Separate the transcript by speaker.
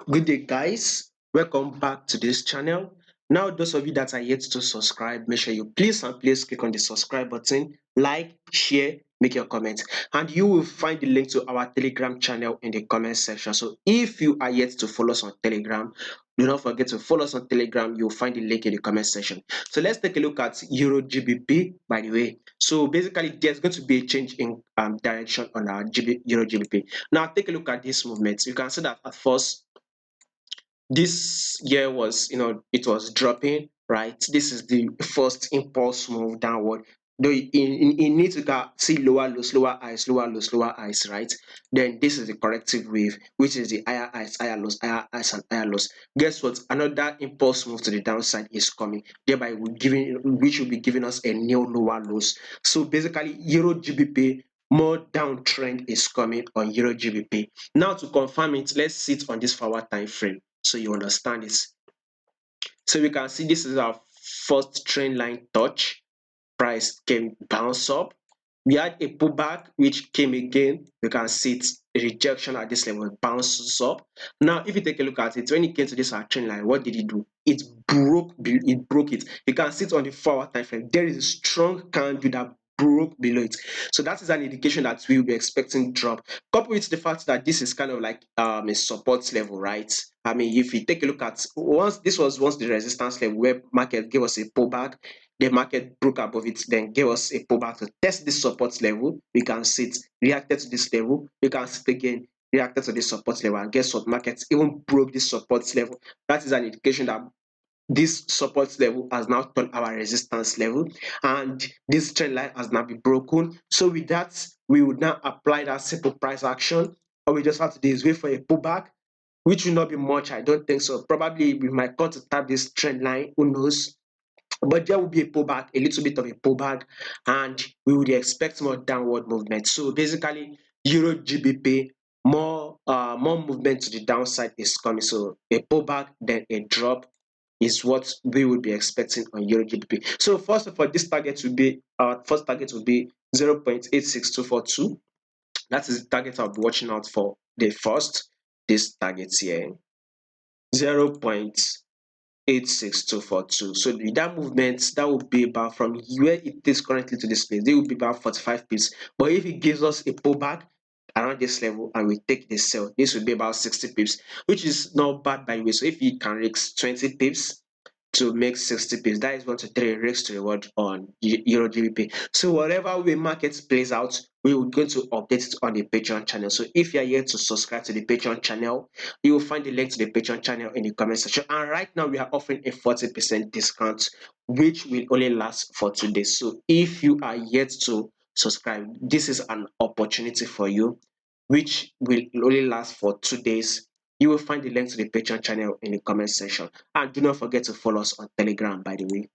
Speaker 1: Good day, guys. Welcome back to this channel. Now, those of you that are yet to subscribe, make sure you please click on the subscribe button, like, share, make your comment, and you will find the link to our Telegram channel in the comment section. So, if you are yet to follow us on Telegram, do not forget to follow us on Telegram. You'll find the link in the comment section. So, let's take a look at Euro GBP. By the way, so basically, there's going to be a change in direction on our Euro GBP. Now, take a look at this movement. You can see that at first this year was, it was dropping, right? This is the first impulse move downward. Though it needs to see lower lows, lower highs, lower lows, lower highs, right? Then this is the corrective wave, which is the higher highs, higher highs, and higher lows. Guess what? Another impulse move to the downside is coming, thereby which will be giving us a new lower lows. So basically, Euro GBP more downtrend is coming on Euro GBP. Now to confirm it, let's sit on this forward time frame so you understand it. So we can see this is our first trend line touch. Price came bounce up. We had a pullback which came again. You can see it rejection at this level, bounces up. Now, if you take a look at it, when it came to this trend line, what did it do? It broke it. You can see it on the forward time frame. There is a strong candle that broke below it. So that is an indication that we will be expecting drop. Coupled with the fact that this is kind of like a support level, right? I mean, if you take a look at once the resistance level where market gave us a pullback, the market broke above it, then gave us a pullback to test this support level. We can see it reacted to this level. We can see it again reacted to this support level, and guess what? Markets even broke this support level. That is an indication that this support level has now turned our resistance level, and this trend line has now been broken. So with that, we would now apply that simple price action. All we just have to do is wait for a pullback, which will not be much. I don't think so. Probably we might cut to tap this trend line, who knows? But there will be a pullback, a little bit of a pullback, and we would expect more downward movement. So basically, Euro GBP, more movement to the downside is coming. So a pullback, then a drop is what we would be expecting on Euro GBP. So first of all, this target will be our first target will be 0.86242. That is the target I'll be watching out for. The first, this target here, 0.86242. So with that movement, that will be about from where it is currently to this place, they will be about 45 pips. But if it gives us a pullback around this level and we take the sell, this will be about 60 pips, which is not bad by the way. So if you can risk 20 pips to make 60 pips, that is 1 to 3 risk to reward on Euro GBP. So whatever way market plays out, we will going to update it on the Patreon channel. So if you are here to subscribe to the Patreon channel, you will find the link to the Patreon channel in the comment section. And right now we are offering a 40% discount, which will only last for 2 days. So if you are yet to subscribe, this is an opportunity for you, which will only last for 2 days. You will find the link to the Patreon channel in the comment section. And do not forget to follow us on Telegram, by the way.